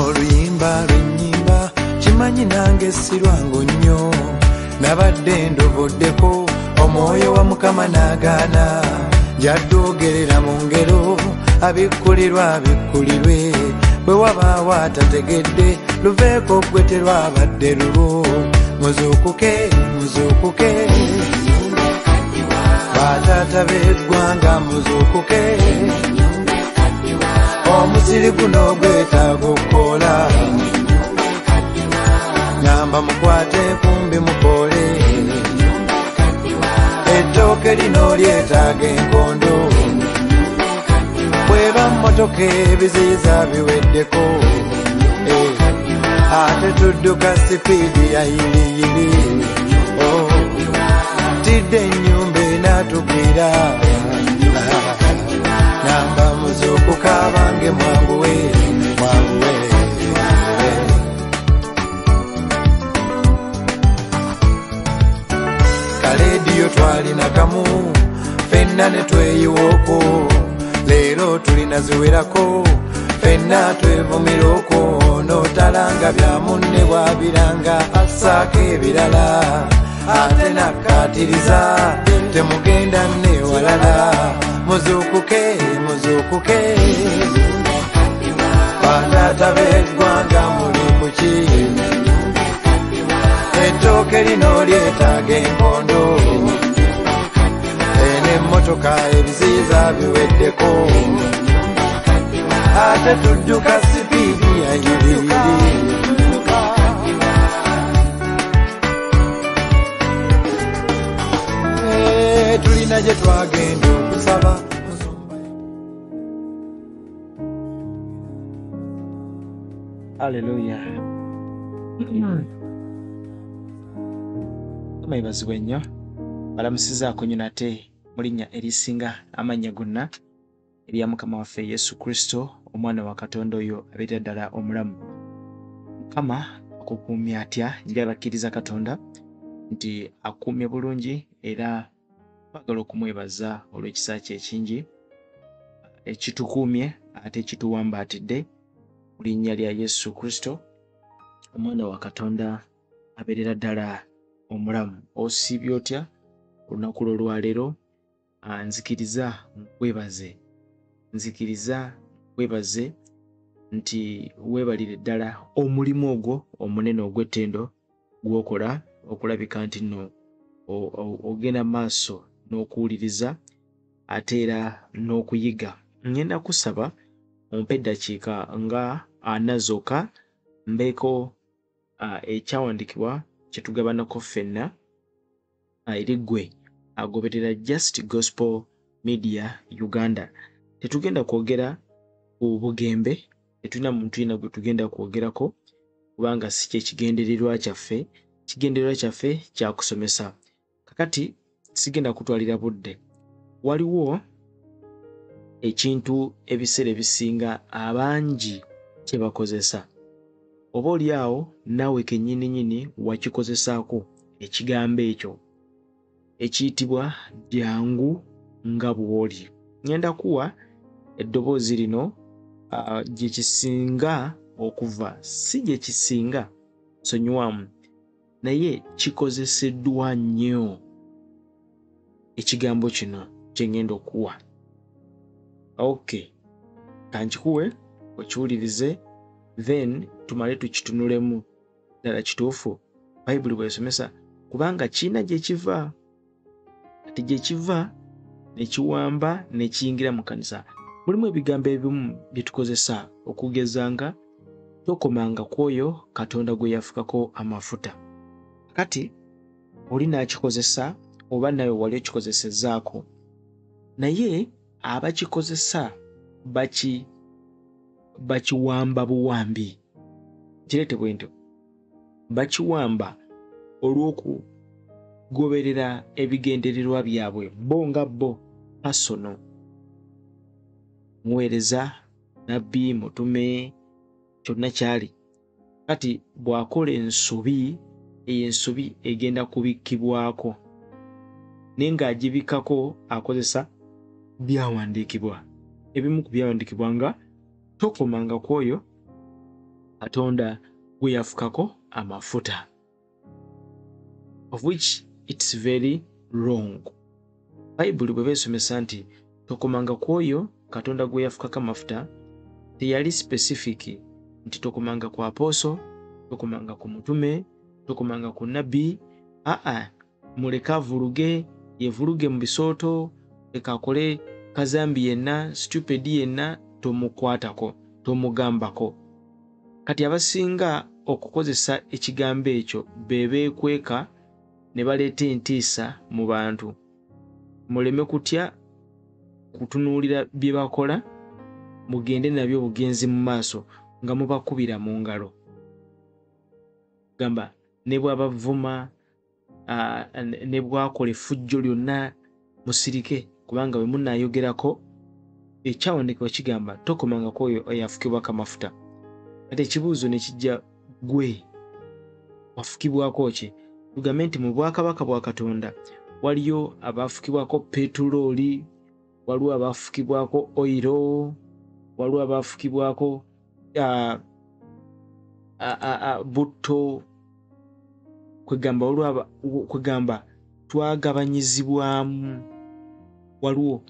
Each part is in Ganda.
oluyimba lwennyimba kimanyi nange sirwangu nnyo nabadde ndoboddeko omwoyo wa Mukama n'agaana njaddogerera mu ngero abikkulirwa abikkulirwe bwe wabaawo atategedde luveeko gwe terwabadde lulwo muzuukuke muzuukuke bataata b'eggwanga muzuukuke omusiri guno gwetaaga okukola ngamba mukwate kumbi mukole ettooke lino lyetaaga enkondo bweba mmotoka ebiziyiza biweddeko ate tudduka sipiidi ya yiriyiri tidde ennyumba enaatugwira ngamba muzuukuka abange mwanguwe mwanguwe kaleediyo twalina kamu fenna ne tweyiwooko leero tulina ziwerako fenna twevumira okwo n'otalanga bya munne bwabiranga assaako ebirala ate nakkaatiriza temugenda newalala muzuukuke muzuukuke bataata b'eggwanga muli kuki ettooke lino lyetaaga enkondo n'emmotoka ebiziyiza biweddeko ate tudduka sipiidi ya yiriyiri tulina gye twagenda okusaba Haleluya. Amayibazibwe nnyo balamusizaako nnyo nate mu linnya erisinga amannya gonna erya Mukama waffe Yesu Kristo omwana wa Katonda oyo abeerera ddala omulamu. Mukama akukuumye atya njagala akkiriza Katonda nti akuumye bulungi era twagala okumwebaza olw'ekisa kye ekingi ekitukuumye ate ekituwambaatidde mu linnya lya Yesu Kristo omwana wa Katonda abeerera ddala omulamu. Osiibye otya olunaku lw'olwaleero? Nzikiriza nkwebaze nti weebalire ddala omulimu ogwo omunene ogw'ettendo gw'okola okulabika nti nno ogenda maaso n'okuwuliriza ate era n'okuyiga. Ngenda kusaba ompe eddakiika nga 4 zokka mbeeko ekyawandiikibwa kye tugabanako ffenna eri ggwe agoberera Just Gospel Media Uganda. Tetugenda kwogera ku bugembe, tetulina muntu yenna gwe tugenda kwogerako kubanga si kye kigendererwa kyaffe. Kigendererwa kyaffe kya kusomesa. Kakati sigenda kutwalira budde. Waliwo ekintu ebiseera ebisinga abangi kye bakozesa. Oba oli awo naawe kennyini wakikozesaako ekigambo ekyo ekiyitibwa jjangu nga bw'oli. Ngenda kuwa eddoboozi lino gye kisinga okuva, si gye kisinga, sonyiwamu, naye kikozeseddwa nnyo ekigambo kino kye ngenda okuwa. Okay, kankikuwe okiwulirize then tumale tukitunulemu ddala kituufu Bayibuli bw'esomesa kubanga kiina gye kiva. Kati gye kiva ne kiwamba ne kiyingira mu kanisa. Mulimu ebigambo ebimu bye tukozesa okugezanga tokomanga kwoyo Katonda gwe yafukako amafuta. Kati oli n'akikozesa oba nawe wali okikozesezaako, naye abakikozesa bakiwamba buwambi. Kirete bwentyo bakiwamba olw'okugoberera ebigendererwa byabwe bo nga bo pasono. Muweereza, nabbi, mutume, kyonna kyali. Kati bw'akola ensobi, eyo ensobi egenda kubikkibwako naye ng'agibikkako akozesa byawandiikibwa. Ebimu ku byawandiikibwa nga tokomanga kwoyo Katonda gwe yafukako amafuta, of which it's very wrong. Bible bwe beesomesa nti tokomanga ku oyo Katonda gwe yafukako amafuta, teyali specific nti tokomanga ku aposo, tokomanga ku mutume, tokomanga ku nabbi. Muleka avuluge, yevuluge mu bisooto, leka akole kazambi yenna, stupid yenna, tomukwatako, tomugambako. Kati abasinga okukozesa ekigambo ekyo bebeekweka ne baleeta entiisa mu bantu, muleme kutya kutunuulira bye bakola, mugende nabyo bugenzi mu maaso nga mubakubira mu ngalo. Gamba ne bw'abavuma ne bwakola effujjo lyonna musirike, kubanga bwe munaayogerako ekyawandikibwa kigamba tokomangako oyo eyafukibwako amafuta. Ate ekibuuzo ne kijja, gwe wafukibwako ki? Tugambe nti mu bwakabaka bwa Katonda waliyo abaafukibwako petulooli, waliwo abaafukibwako oyiro, waliwo abaafukibwako butto, kwegamba twagabanyizibwamu. Waliwo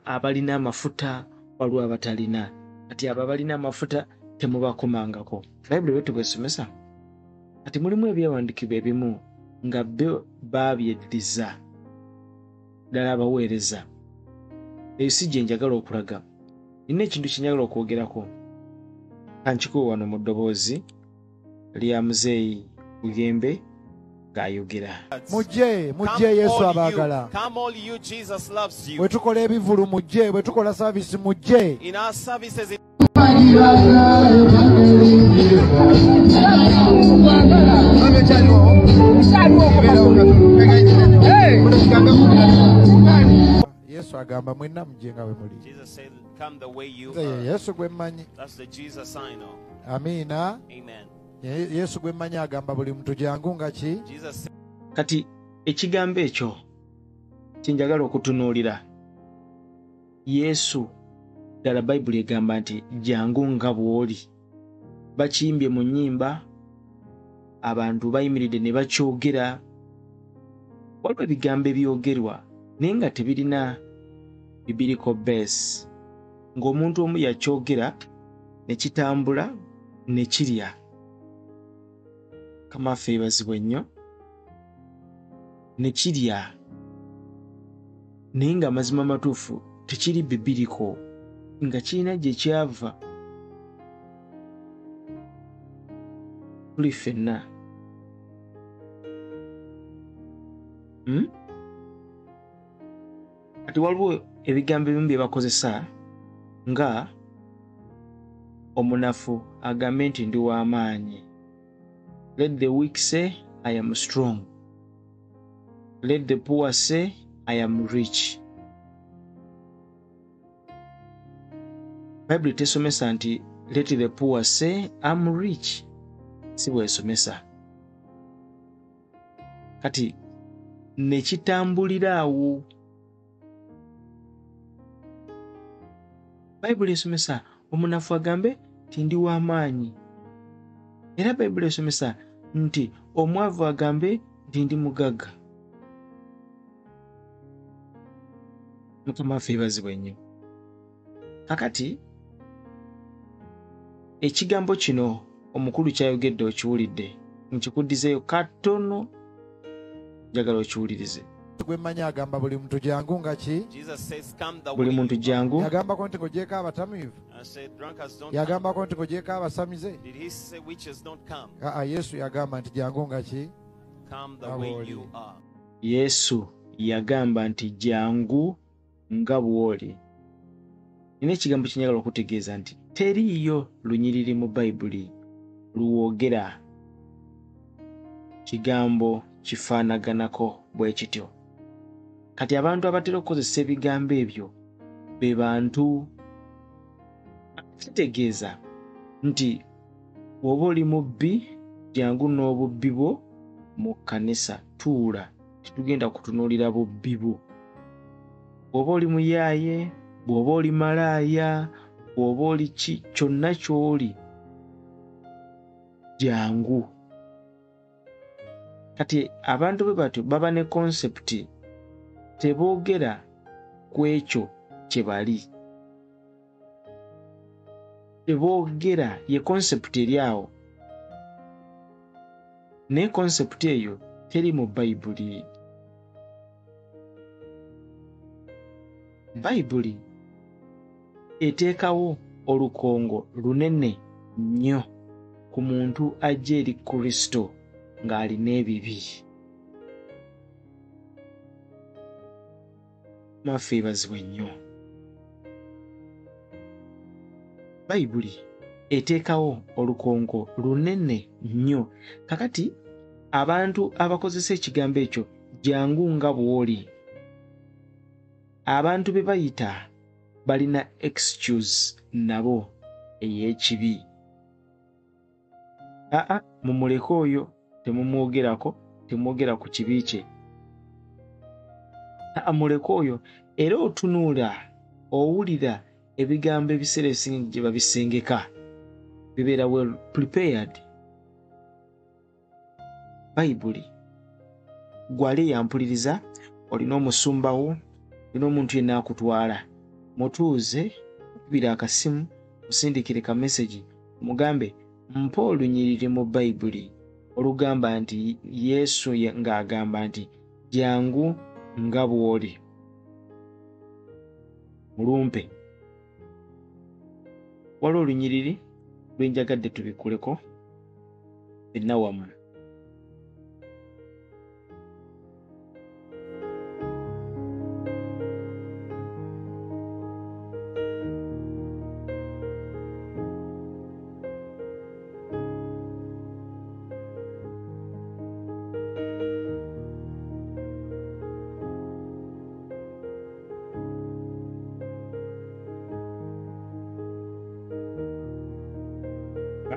abalina amafuta, waliwo abatalina. Kati abo abalina amafuta temubakomangako. Bayibuli bwe tubwesomesa ati mulimu ebyawandikibwa ebimu nga babyeddiza ddala abaweereza. Eyo si gye njagala okulaga. Nina ekintu kye njagala okwogerako, kankikuwe wano mu ddoboozi lya muzeeyi Bugembe ng'ayogera. Mujje Yesu abaagala. Bwe tukola ebivulu mujje, bwe tukola saavisi mujje. Yesu agamba mwenna mujje nga bwe muli. Yesu gwe mmanyi. Amiina. Yesu gwe mmanyi agamba buli muntu jangu nga ki? Kati ekigambo ekyo kinjagala okutunuulira. Yesu ddala Bayibuli egamba nti jangu nga bw'oli. Bakiyimbye mu nnyimba, abantu bayimiridde ne bakyogera. Waliwo ebigambo ebyogerwa naye nga tebirina biblical base, ng'omuntu omu yakyogera ne kitambula ne kirya. Kamaffe ebazibwa ennyo, ne kirya naye nga amazima matuufu tekiri bibiliko, nga kirina gye kyava. Tuli ffenna kati waliwo ebigambo ebimu bye bakozesa nga omunafu agambe nti ndi w'amaanyi. Let the weak say I am strong. Let the poor say I am rich. Bible tesomesa nti let the poor say I'm rich. Si bwesomesa. Kati ne kitambulira awo. Bible esomesa omunafu agambe nti ndi w'amaanyi. Era Bible esomesa nti omwavu agambe nti ndi mugagga. Mukama waffe yeebazibwe nnyo. Kakati ekigambo kino omukulu kyayogedde okiwulidde, nkikuddizeeyo katono, njagala okiwulirize. Gwe mmanyi agamba buli muntu jangu nga ki? Buli muntu jangu. Yagambako nti ng'ogyeko abatamiivu? Yagambako nti ng'ogyeko abasamize? Yesu yagamba nti jangu nga ki? Yesu yagamba nti jangu nga bw'oli. Nina ekigambo kye njagala okutegeeza nti teriiyo lunyiriri mu Bayibuli luwogera kigambo kifaanaganako bwe kityo. Kati abantu abatera okukozesa ebigambo ebyo be bantu kitegeeza nti bw'oba oli mubbi jangu n'obubbi bwo mu kkanisa, tuula, tetugenda kutunuulira bubbi bwo. Bw'oba oli muyaaye, bw'oba oli malaaya, bw'oba oli ki, kyonna ky'oli jangu. Kati abantu bwe batyo baba ne concept, teboogera ku ekyo kye bali. Teboogera, ye concept eri awo. Ne concept eyo teri mu Bayibuli. Bayibuli eteekawo olukongo lunene nnyo ku muntu ajja eri Kristo ng'alina ebibi. Mwaffe ebazibwe nnyo. Bayibuli eteekawo olukongo lunene nnyo. Kakati abantu abakozesa ekigambo ekyo jangu nga bw'oli, abantu be bayita balina excuse nabo ey'ekibi. Mumuleke oyo, temumwogerako, temwogera ku kibi kye. Muleke oyo, era otunuula, owulira ebigambo ebiseera ebisinga gye babisengeka, bibeera well prepared. Bayibuli gwali yampuliriza, olina omusumbawo, olina omuntu yenna akutwala, mutuuze, okubira akasimu, musindikire ka message, mugambe mpa olunyiriri mu Bayibuli olugamba nti Yesu ng'agamba nti jangu nga bw'oli. Mulumpe. Waliwo olunyiriri lwenjagadde tubikuleko ffenna wamu.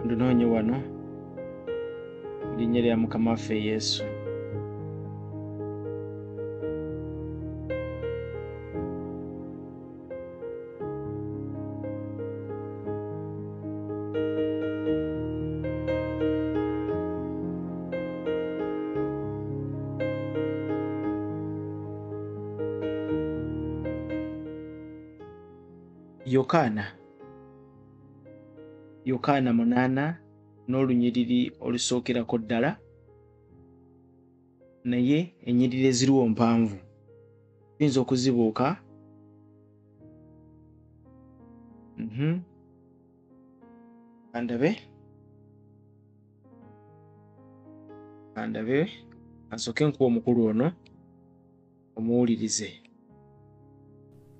Ndunoonye wano linnya lya Mukama waffe Yesu. Yokaana 8 n'olunyiriri olusookerako ddala, naye ennyiriri eziriwo mpanvu tuyinza okuzibuuka. Kandabe asooke nkuwa omukulu ono omuwulirize.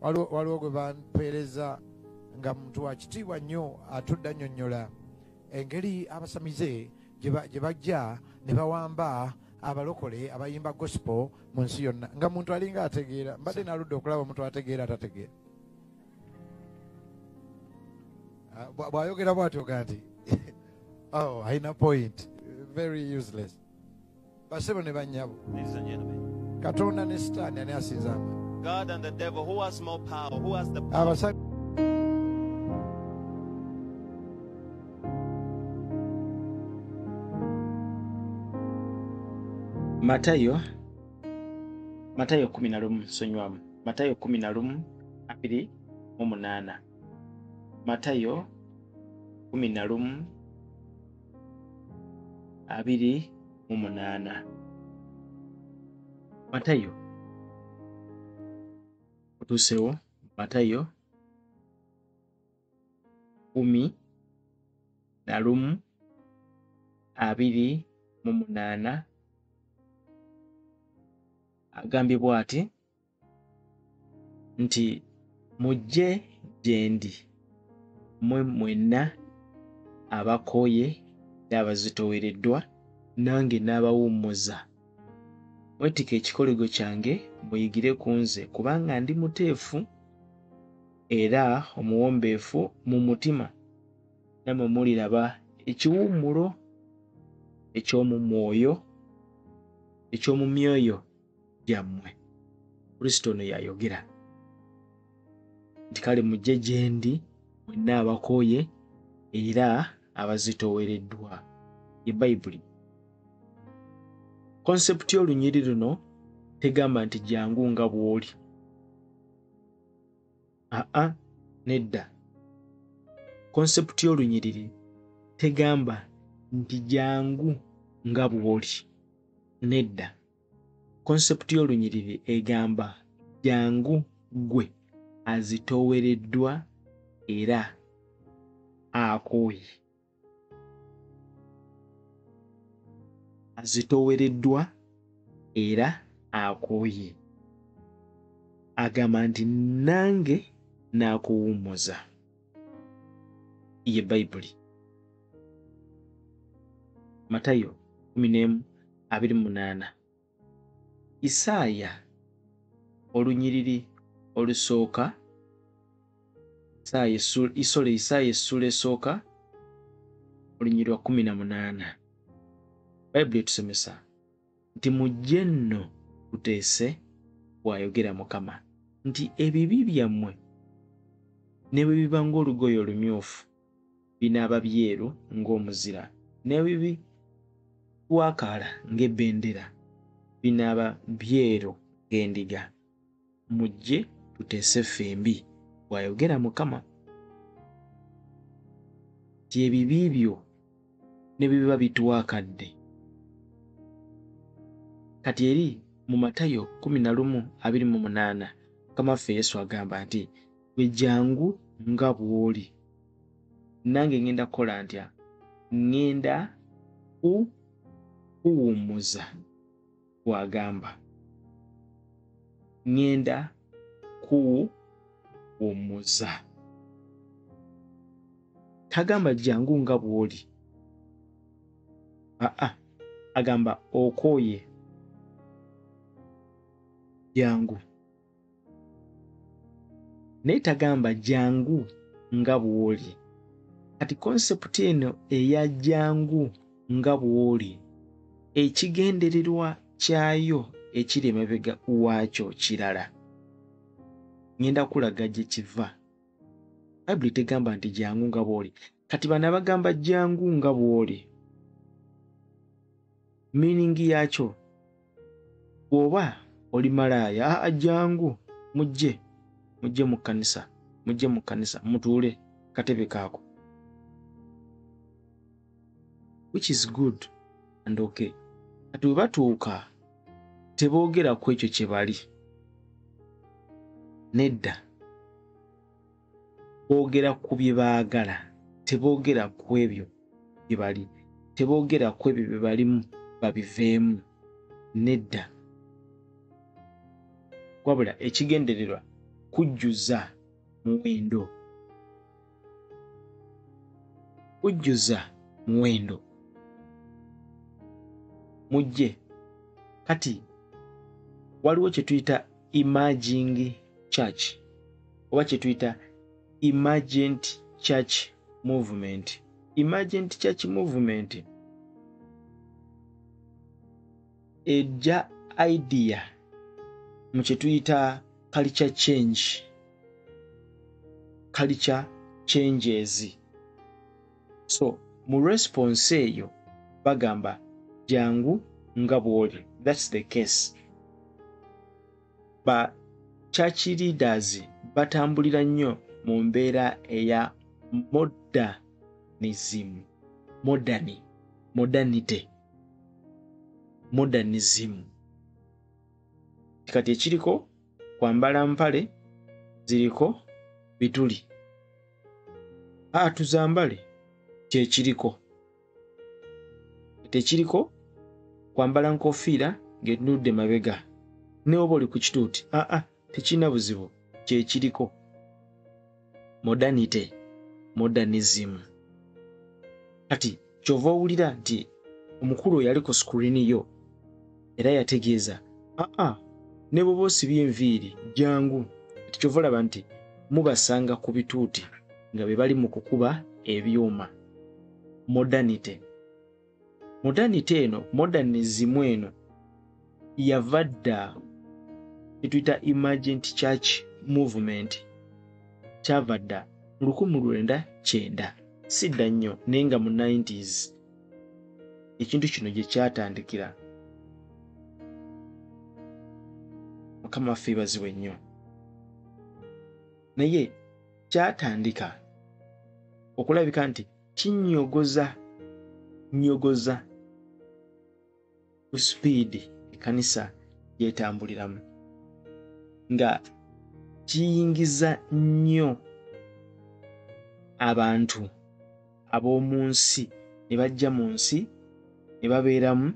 Waliwo gwe bampeereza nga muntu wa kitiibwa nnyo atudde annyonnyola engeri abasamize gye bajja ne bawamba abalokole abayimba gospel mu nsi yonna, nga muntu alinga ategeera. Mbadde naludde okulaba omuntu ategeera atategeera. Bw'ayogera bw'atyoga nti alina point, very useless. Basebo ne bannyabo. Katonda ne Sitaani ani asinzanga? God and the devil, who has more power? Who has the power? Matayo 11 sonywamu. Matayo 11:28. Matayo 11:28. Matayo otusewo. Matayo 11:28 agambye bw'ati nti mujje gye ndi mmwe mwenna abakooye n'abazitoowereddwa, nange n'abawummuza. Mwetika ekikoligo kyange muyigire ku nze, kubanga ndi muteefu era omuwombeefu mu mutima, nammwe muliraba ekiwummulo eky'omu mwoyo, eky'omu myoyo gyammwe. Kristo ono yayogera nti kale mujje gye ndi mwenna abakooye era abazitoowereddwa. ye Bayibuli. Konsepti y'olunyiri luno tegamba nti jangu nga bw'oli. Nedda. Konsepti y'olunyiriri tegamba nti jangu nga bw'oli. Nedda. Konsepti y'olunyiriri egamba jangu gwe azitoowereddwa era akooye. Azitoowereddwa era akooye. Agamba nti nange naakuwummuza. Ye Bayibuli. Matayo 11:28. Isaaya olunyiriri olusooka, Isaaya essula esooka olunyiriri lwa 18. Bayibuli etusomesa nti mujje nno tuteese, bw'ayogera Mukama, nti ebibi byammwe ne bwe biba ng'olugoye olumyufu binaaba byeru ng'omuzira, n'ebibi bwakaala ng'ebendera binaaba byeru ng'endiga. Mujje tuteese ffembi, bw'ayogera Mukama, nti ebibi byo ne bwe biba bitwakadde. Kati eri mu Matayo 11:28 Mukama waffe Yesu agamba nti gwe jangu nga bw'oli. Nange ngenda kukola ntya? Ngenda kuwummuza, bw'agamba. Ngenda kuwummuza. Tagamba jangu nga bw'oli. Agamba okooye. Jangu. Naye tagamba jangu nga bw'oli. Kati konsepti eno eya jangu nga bw'oli, ekigendererwa kyayo ekiri emabega waakyo kirala. Ngenda kulaga gye kiva. Bayibuli tegamba nti jangu nga bw'oli. Kati bano bagamba jangu nga bw'oli. Meaning yakyo, bw'oba oli malaaya, jangu mujje mu kkanisa, mutuule katebe kaako. Which is good and okay. Kati bwe batuuka teboogera ku ekyo kye bali. Nedda. Boogera ku bye baagala, teboogera ku ebyo bye bali. Teboogera ku ebyo bye balimu babiveemu. Nedda. Wabula ekigendererwa kujjuza muwendo. Kujjuza muwendo. Mujje. Kati waliwo kye tuyita emerging church oba kye tuyita emergent church movement. Emergent church movement ejja idea mu kye tuyita culture change. Culture changes. So mu response eyo bagamba jangu nga bw'oli. That's the case. Ba church leaders batambulira nnyo mu mbeera eya modernism. Kati ekiriko kwambala mpale ziriko bituli. Tuzambale kyekiriko. Tekiriko kwambala nkofiira ng'etunudde mabega. Ne oba oli ku kituuti. Tekirina buzibu. Kyekiriko. Modernism. Kati kyova owulira nti omukulu oyo ali ku screen yo era yategeeza ne bwe boosibye enviiri jangu. Kati kyova olaba nti mubasanga ku bituuti nga be bali mu kukuba ebyuma. Modernity eno, modernism eno yava dda etuyita emergent church movement. Kyava dda mu 1909 sidda nnyo naye nga mu 90s ekintu kino gye kyatandikira. Mukama waffe yeebazibwe nnyo. Naye kyatandika okulabika nti kinyogoza ku sipiidi ekkanisa gyetambuliramu, nga kiyingiza nnyo abantu ab'omu nsi ne bajja mu nsi ne babeeramu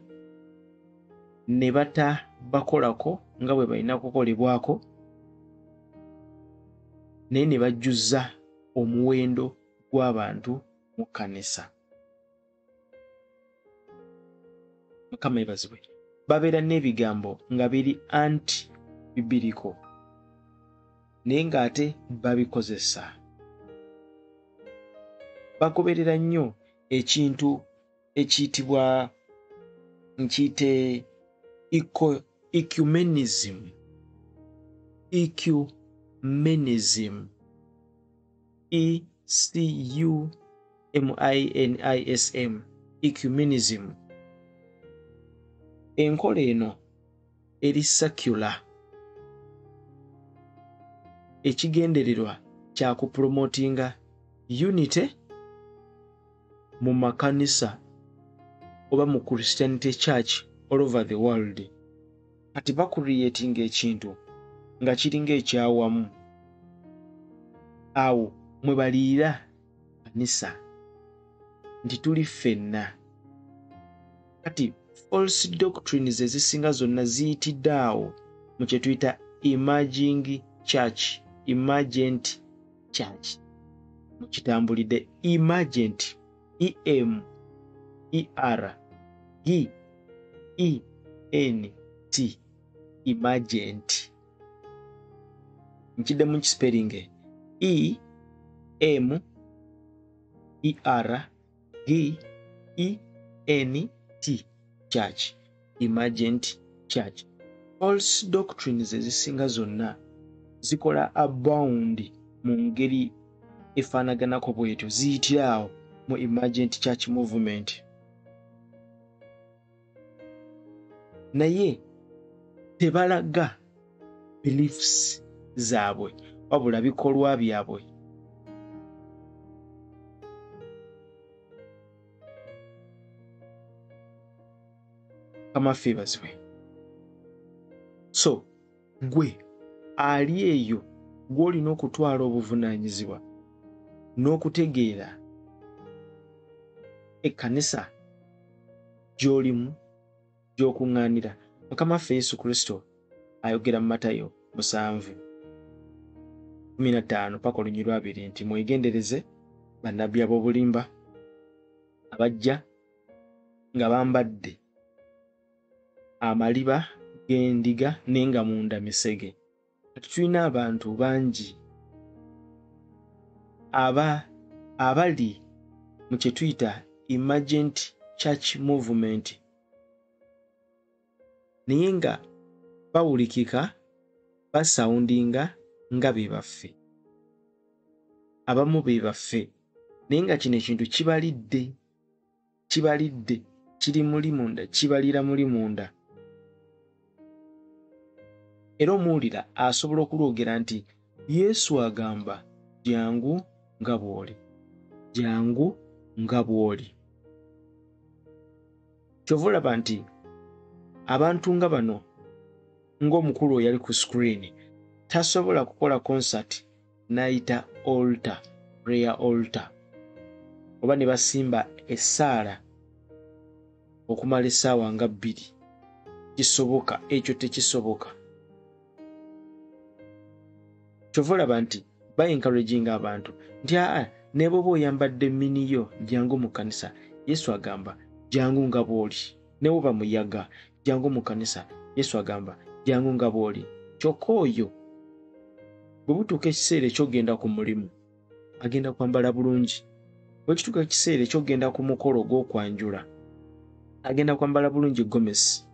ne batabakolako nga bwe balina kukolebwako, naye ne bajjuza omuwendo gw'abantu mu kkanisa. Mukama yeebazibwe. Babeera n'ebigambo nga biri anti bibiriko naye ng'ate babikozesa. Bagoberera nnyo ekintu ekiyitibwa nkiyite ecumenism. Ecumenism. ECUMENISM. Ecumenism. Enkola eno eri secular. Ekigendererwa kya kupromotinga unity mu makanisa oba mu Christianity church all over the world. Kati bakureatinga ekintu nga kiringa ekyawamu awo mwe baliira kanisa nti tuli ffenna. Kati false doctrines ezisinga zonna ziyitidde awo mu kye tuyita emergent church. Mukitambulidde emergent, EMERGENT, emergent. Nkiddemu kispelling EMERGENT church, emergent church. False doctrines ezisinga zonna zikola abound mu ngeri efaanaganako bwetyo, ziyitira awo mu emergent church movement. Naye tebalaga beliefs zaabwe wabula bikolwa byabwe. Kama favors we. So gwe ali eyo gw'olina okutwala obuvunaanyizibwa n'okutegeera ekkanisa gy'olimu gy'okuŋŋaanira. Mukama waffe Yesu Kristo ayogera mu Matayo 7:15-2 nti mwegendereze bannabbi ab'obulimba abajja nga bambadde amaliba g'endiga naye nga munda misege. Kati tulina abantu bangi abali mu kye tuyita emergent church movement naye nga bawulikika basawundinga nga be baffe. Abamu be baffe naye nga kino ekintu kibalidde kiri muli munda, kibalira muli munda. Era omuwulira asobola okulwogera nti Yesu agamba jangu nga bw'oli, jangu nga bw'oli. Kyova olaba nti abantu nga bano ng'omukulu oyo yali ku screen tasobola kukola concert n'ayita altar, prayer altar, oba ne basimba essaala okumala essaawa nga 2. Kisoboka? Ekyo tekisoboka. Kyova olaba nti ba-encouraging abantu nti ne bw'oba oyambadde miniyo jangu mu kkanisa. Yesu agamba jangu nga bw'oli. Ne bw'oba muyaga jangu mu kkanisa. Yesu agamba jangu nga bw'oli. Kyokka oyo bwe butuuka ekiseera eky'ogenda ku mulimu agenda kwambala bulungi. Bwe kituuka ekiseera eky'ogenda ku mukolo gw'okwanjula agenda kwambala bulungi gomesi.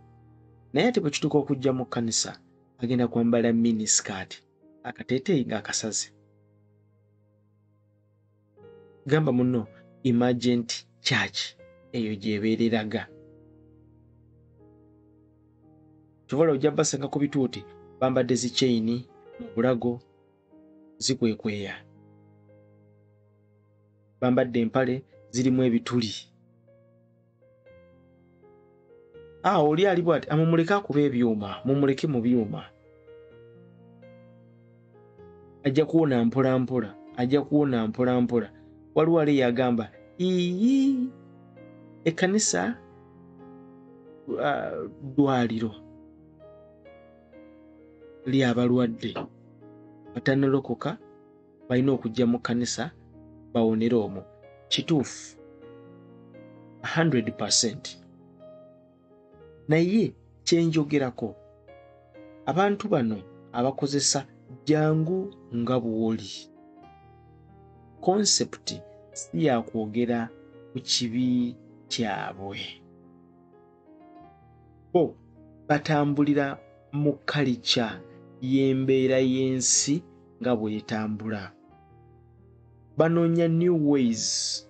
Naye ate bwe kituuka okujja mu kkanisa agenda kwambala miniskirt, akateeteeyi ng'akasaze. Gamba muno emergent church eyo gy'ebeereraga. Kyova ojja basanga ku bituuti bambadde zichaini mu bulago zikwekweya, bambadde empale zirimu ebituli. Oli ali bw'ati amumuleke akuba ebyuma, mumuleke mu byuma. Ajja kuwona mpola mpola, ajja kuwona mpola mpola. Waliwo ali yagamba ekkanisa ddwaliro ly'abalwadde, batanalokoka balina okujja mu kkanisa bawonere omwo. Kituufu 100%. Naye kyenjogerako, abantu bano abakozesa jangu nga bw'oli, konsepti si yakwogera ku kibi kyabwe, bo batambulira mu kalica y'embeera y'ensi nga bw'etambula. Banoonya new ways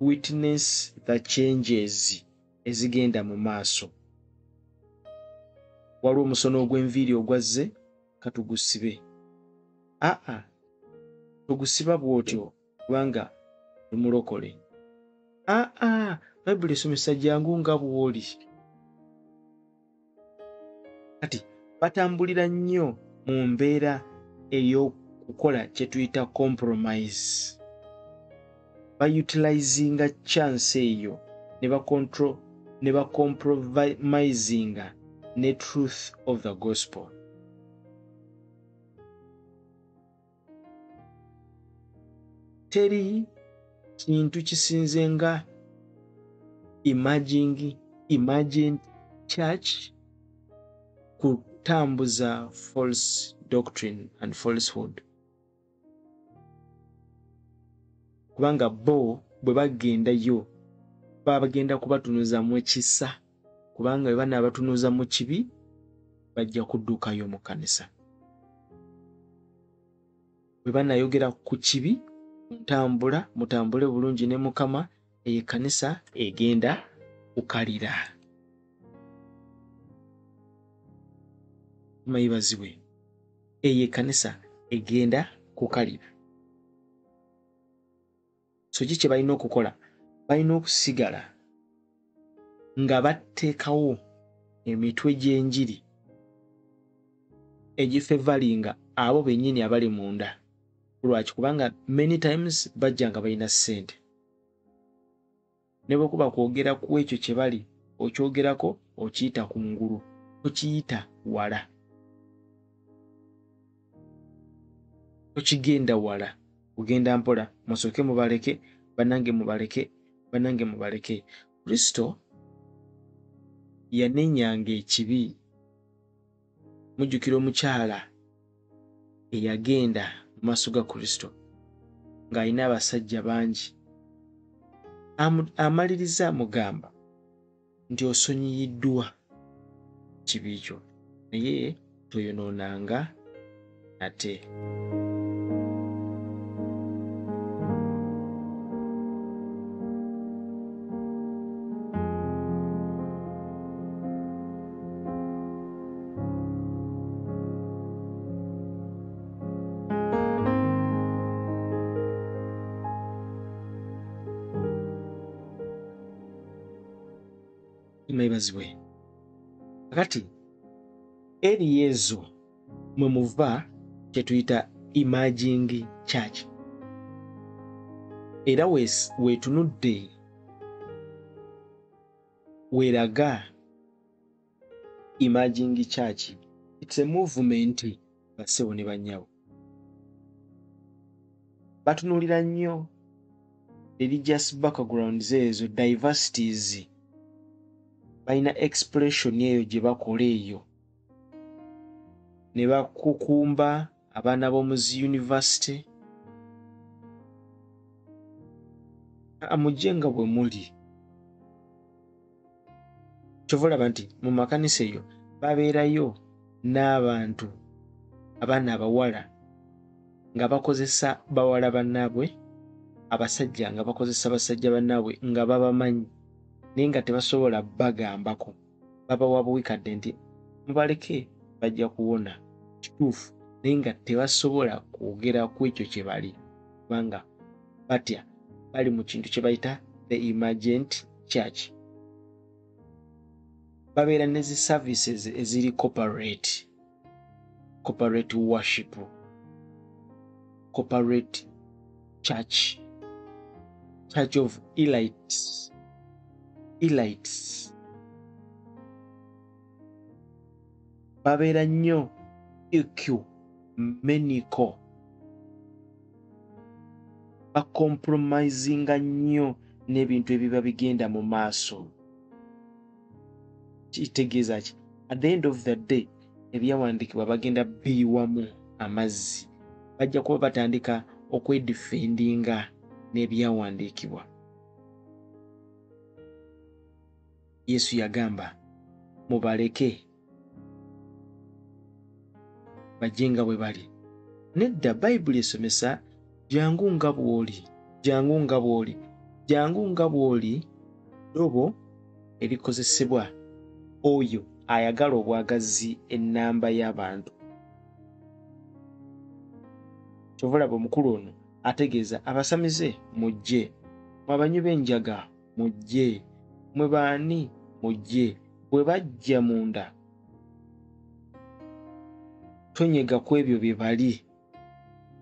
witness the changes ezigenda mu maaso. Waliwo omusono ogw'enviiri ogwazze katugusibe. Tugusiba bw'otyo kubanga lumulokole. Bayibuli esomesa jangu nga bw'oli. Kati batambulira nnyo mu mbeera ey'okukola kye tuyita compromise. Bayutilizinga chance eyo ne bacompromisinga ne truth of the gospel. Teri kintu kisinze nga emergent church kutambuza false doctrine and falsehood. Kubanga bo bwe bagendayo bagenda kubatunuza mu ekisa, kubanga bwe banaabatunuza mu kibi bajja kuddukayo mu kkanisa. Bwe banayogera ku kibi, mutambule bulungi ne Mukama, eyo ekkanisa egenda kukalira. Mayibazibwe, eyo ekkanisa egenda kukalira. So kiki balina okukola? Balina okusigala nga bateekawo emitwe gy'enjiri egifevalinga abo bennyini abali munda. Lwaki? Kubanga many times bajja nga balina ssente. Ne bwe kuba kwogera ku ekyo kye bali, okyogerako okiyita ku ngulu, okiyita wala, okigenda wala, kugenda mpola. Musooke mubaleke, bannange mubaleke, bannange mubaleke. Kristo yanenyanga ekibi. Mujjukira omukyala eyagenda mu maaso ga Kristo ng'alina abasajja bangi, amaliriza amugamba nti osonyiyiddwa kibi kyo, naye toyonoonanga nate. Mayibazibwe. Kakati eri ezo mwe muva kye tuyita emerging church. Era weetunudde weeraga emerging church. It's a movement bassebo ne bannyawo. Batunuulira nnyo religious backgrounds ezo, diversities. Balina expression eyo gye bakola eyo, ne bakukumba abaana b'omu zi university. Amujje nga bwe muli. Kyova olaba nti mu makanisa eyo babeerayo n'abantu, abaana abawala nga bakozesa bawala bannaabwe, abasajja nga bakozesa basajja bannaabwe nga babamanyi naye nga tebasobola bagambako, babawa buwikadde nti mubaleke bajja kuwona kituufu naye nga tebasobola kwogera ku ekyo kye bali kubanga batya bali mu kintu kye bayita the emergent church. Babeera ne zi services eziri corporate worship, corporate church of elites. Babeera nnyo ecumenical, bacompromisinga nnyo n'ebintu ebiba bigenda mu maaso. Kitegeeza ki? At the end of the day ebyawandiikibwa bagenda biyiwamu amazzi, bajja kuba batandika okwedifendinga n'ebyawandiikibwa. Yesu yagamba mubaleke bajje nga bwe bali. Nedda Bayibuli esomesa jangu nga bw'oli ddobo erikozesebwa oyo ayagala obwagazi ennamba y'abantu. Kyovulaba omukulu ono ategeeza abasamize mujje, mwe abanywi b'enjaga mujje, mwe baani mujje. Bwe bajja munda tonyega ku ebyo bye bali.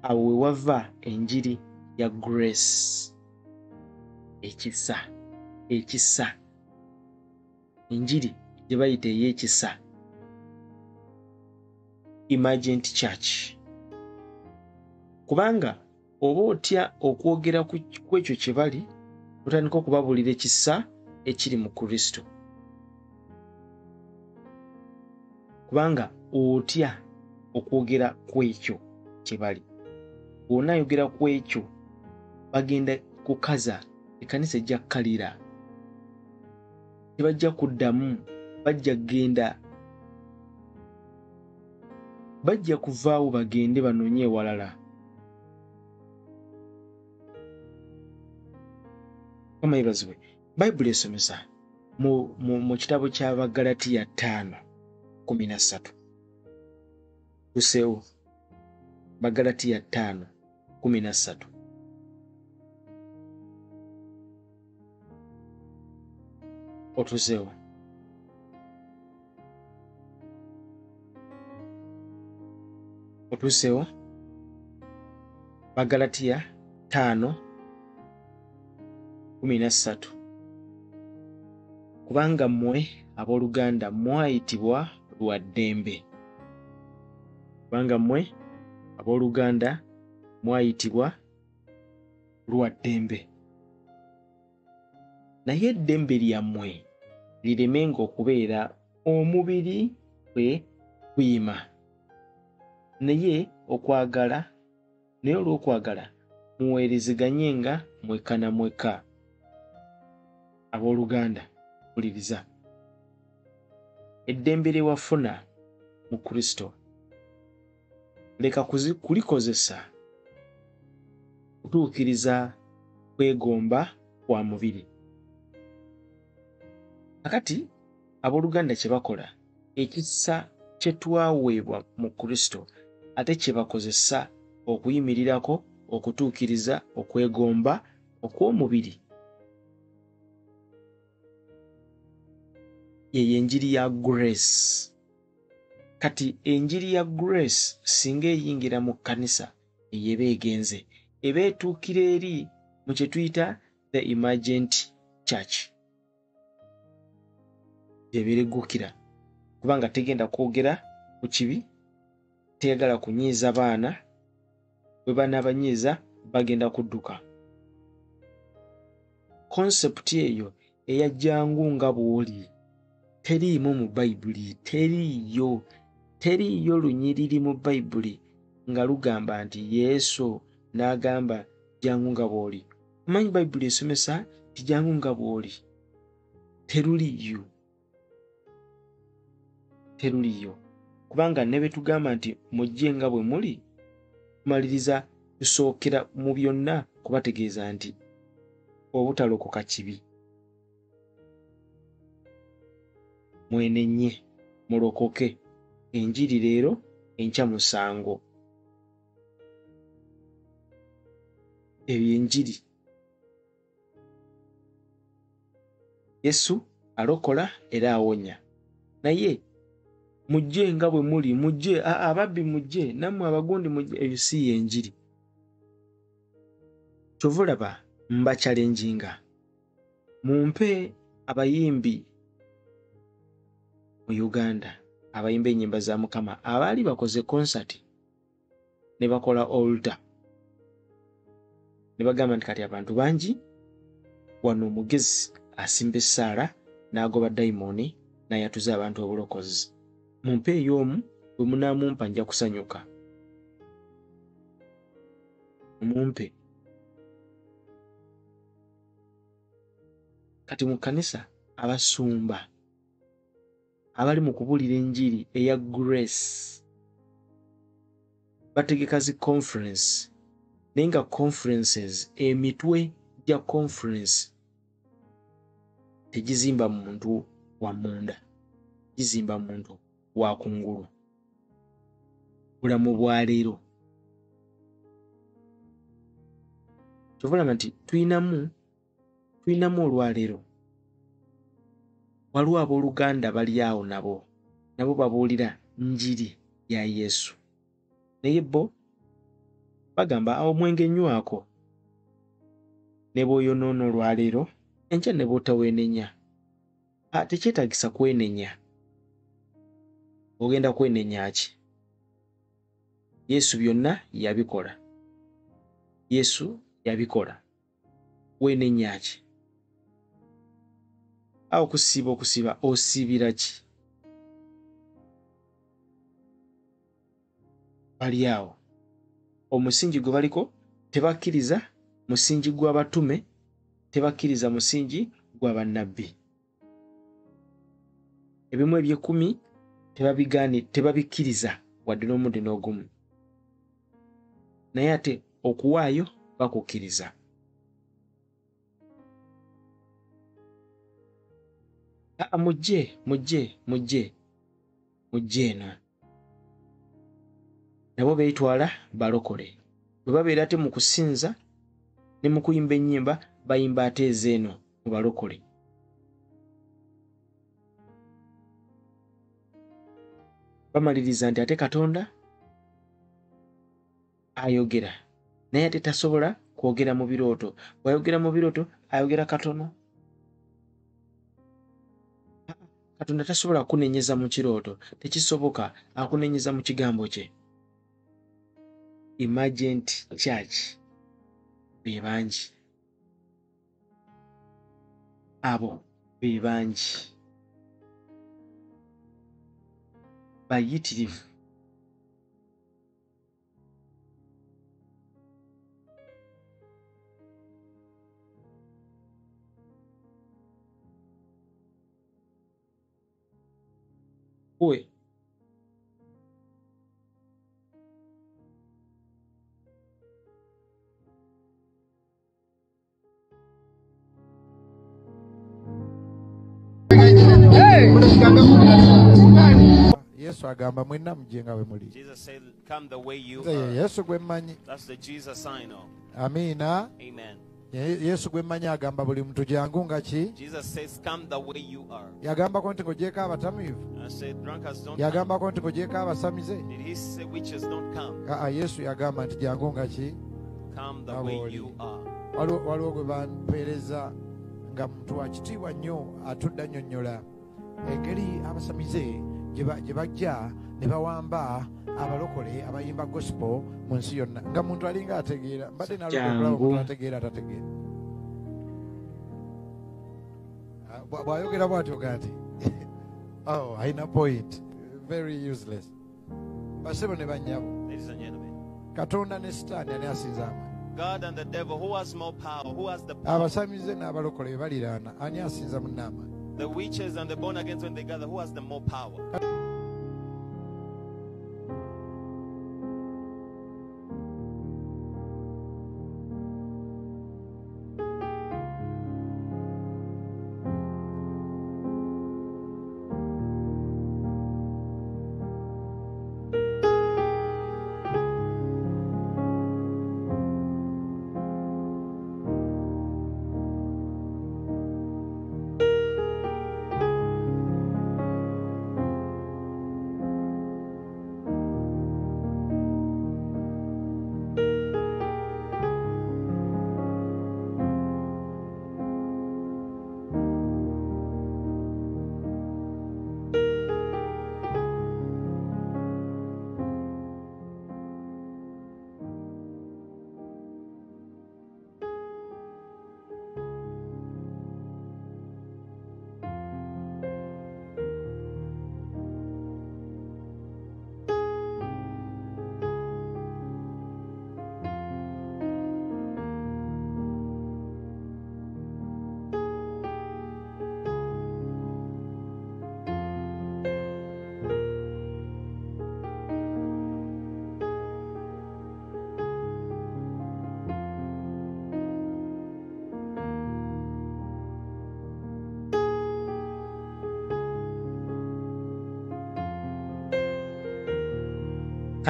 Awo we wava enjiri ya grace, ekisa, enjiri gye bayita ey'ekisa, emergent church. Kubanga oba otya okwogera ku ekyo kye bali, otandika okubabuulira ekisa ekiri mu Kristo. Kubanga otya okwogera ku ekyo kye bali. Bw'onaayogera ku ekyo bagenda kukaza, ekkanisa ejja kkalira, tebajja kuddamu, bajja kuvaawo bagende banoonye ewalala. Kama yebazibwe. Bayibuli esomesa mu kitabo ky'Abagalatiya 5:13. Tuseewo Bagalatiya 5:13. Otuseewo. Otuseewo Bagalatiya 5:13. Kubanga mmwe abooluganda mwayitibwa lwa ddembe. Kubanga mmwe abooluganda mwayitibwa lwa ddembe. Naye eddembe lyammwe liremenga okubeera omubiri kwe kuyima. Naye olw'okwagala muweerezeganyenga mweka na mweka. Abooluganda mpuliriza. Eddembe lye wafuna mu Kristo leka kulikozesa kutuukiriza kwegomba kwa mubiri. Kakati abooluganda kye bakola, ekisa kye twaweebwa mu Kristo ate kye bakozesa okuyimirirako okutuukiriza okwegomba okw'omubiri. Yeyo enjiri ya grace. Kati enjiri ya grace singa eyingira mu kkanisa eyeba egenze, eba etuukira eri mu kye tuyita the emergent church. Ebireggukira kubanga tegenda kwogera ku kibi, tegala kunyiiza baana, bwe banaabanyiiza bagenda kudduka. Concept eyo eyajjangu nga bw'oli teriimu mu Bayibuli, teriiyo lunyiriri mu Bayibuli nga lugamba nti Yesu n'agamba jangu nga bw'oli. Omanyi Bayibuli esomesa ti jangu nga bw'oli. Teruliyo. Kubanga ne bwe tugamba nti mujje nga bwe muli, tumaliriza tusookera mu byonna kubategeeza nti obutalokoka kibi. mwenenye mulokoke. Enjiri leero, enkya musango. Eyo enjiri. Yesu alokola era awonya. Naye mujje nga bwe muli, mujje ababbi mujje, nammwe abagundi mujje. Eyo si yenjiri. Kyova olaba mbakyalenjinga mumpe abayimbi mu Uganda, abayimba ennyimba za Mukama abaali bakoze konsati ne bakola altar ne bagamba nti kati abantu bangi wano omugezi asimba essaala n'agoba dayimoni n'ayatuza abantu obulokozi. Mumpe ey'omu bwe munaamumpa nja kusanyuka. Mumpe. Kati mu kkanisa abasumba abali mu kubuulira enjiri eya grace bategeka zi conference, naye nga conferences emitwe gya conference tegizimba muntu wa munda, gizimba muntu wa kungulu. Bulamu bwa leero kyovulaba nti tulinamu olwaleero. Waliwo abooluganda bali awo nabo babuulira njiri ya Yesu, naye bo bagamba omwenge nywako ne bw'oyonoona olwaleero enkya ne bw'otaweenenya. Tekyetagisa kwenenya. Ogenda kwenenya ki? Yesu byonna yabikola. Yesu yabikola. Weenenya ki? Awo okusiiba osiibira ki? Bali awo omusingi gwe baliko tebakkiriza musingi gw'abatume, tebakkiriza musingi gwa bannabbi. Ebimu eby'ekkumi tebabikkiriza wadde n'omudde n'ogumu, naye ate okuwaayo bakukkiriza. Mujje eno. Nabo beetwala balokole. Bwe babeera ate mu kusinza ne mu kuyimba ennyimba bayimba ate ezeeno mu balokole. Bamaliriza nti ate Katonda ayogera, naye ate tasobola kwogera mu birooto. Bw'ayogera mu birooto ayogera katono. Katonda tasobola kunenyeza mu kirooto, tekisoboka, akunenyeza mu kigambo kye. Emergent Church be bangi, abo be bangi, bayitirivu. We Yesu agamba mwenna mujje nga bwe muli. Jesus said, "Come the way you Nze ye are." Yesu gwe mmanyi. That's the Jesus I know. Amiina. Amen. Yesu gwe mmanyi agamba buli muntu jangu nga ki? Jesus says, "Come the way you are." Yagambako nti ng'ogyeko abatamiivu? I said, "Drunkards don't come." Yagambako nti ng'ogyeko abasamize? Did he say witches don't come? Yesu yagamba nti jangu nga ki? Come the way you are. Waliwo gwe bampeereza nga muntu wa kitiibwa nnyo atudde annyonnyola engeri abasamize gye bajja ne bawamba abalokole abayimba gospel mu nsi yonna, nga muntu alinga ategeera. Mbadde nalaba omuntu ategeera atategeera. Bw'ayogera bw'atyo nti alina point, very useless. Basebo ne bannyabo, Ladies and gentlemen, Katonda ne Sitaani ani asinza amaanyi? God and the devil, who has more power? Who has the power? Abasamize n'abalokole baliraana, ani asinza munnaamaanyi? The witches and the born again when they gather, who has the more power?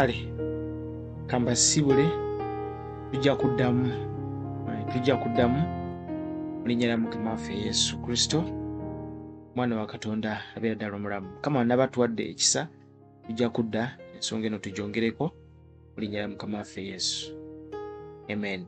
kale kambasibule tujja kuddamu mu linnya lya Mukama waffe Yesu Kristo mwana wa Katonda abeera ddala omulamu. Mukama n'abatuwadde ekisa tujja kudda ensonga eno tugyongereko mu linnya lya Mukama waffe Yesu. Amen.